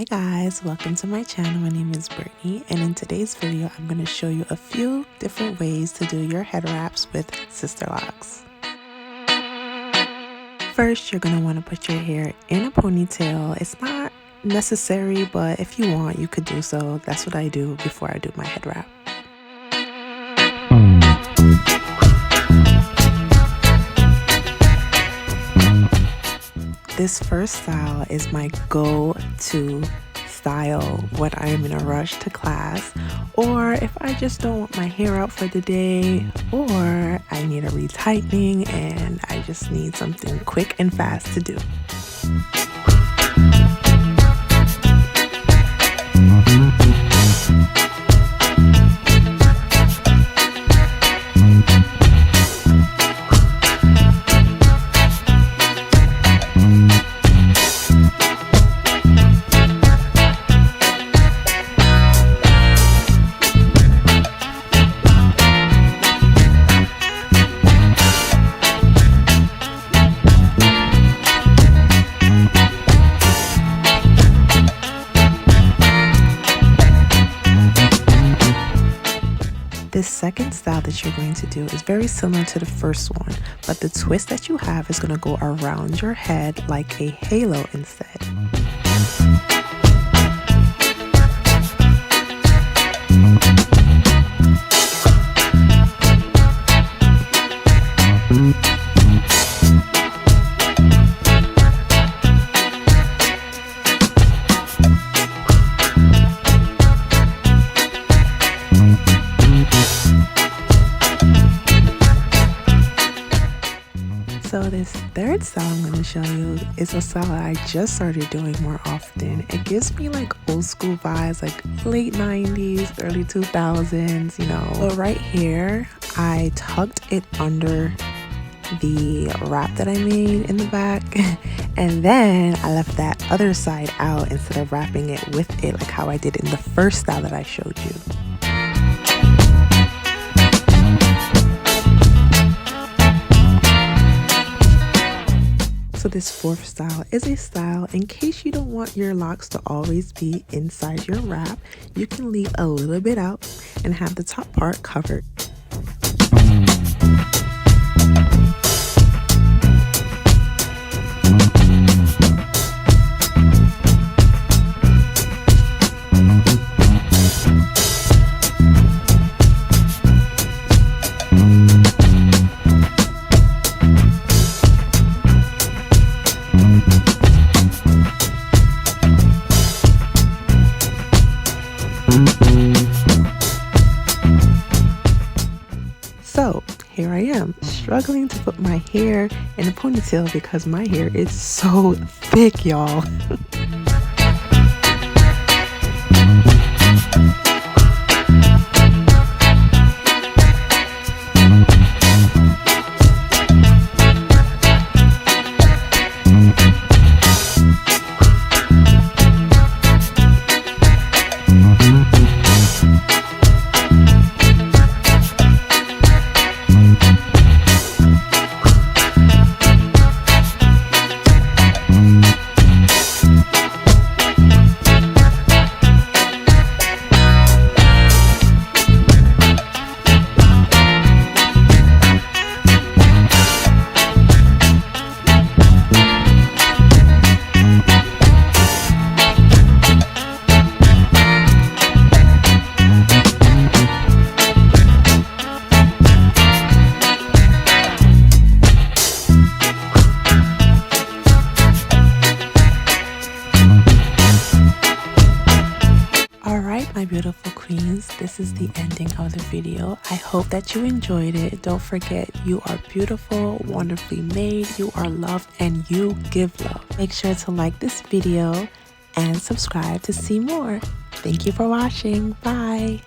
Hi guys, welcome to my channel. My name is Brittany, and in today's video I'm going to show you a few different ways to do your head wraps with Sister Locs. First, you're going to want to put your hair in a ponytail. It's not necessary, but if you want, you could do so. That's what I do before I do my head wrap. This first style is my go-to style when I am in a rush to class, or if I just don't want my hair out for the day, or I need a retightening and I just need something quick and fast to do. This second style that you're going to do is very similar to the first one, but the twist that you have is going to go around your head like a halo instead. So this third style I'm going to show you is a style that I just started doing more often. It gives me like old school vibes, like late 90s, early 2000s, you know. So right here, I tucked it under the wrap that I made in the back, and then I left that other side out instead of wrapping it with it like how I did in the first style that I showed you. So this fourth style is a style in case you don't want your locks to always be inside your wrap. You can leave a little bit out and have the top part covered. So here I am, struggling to put my hair in a ponytail because my hair is so thick, y'all. My beautiful queens, this is the ending of the video. I hope that you enjoyed it. Don't forget, you are beautiful, wonderfully made, you are loved, and you give love. Make sure to like this video and subscribe to see more. Thank you for watching. Bye.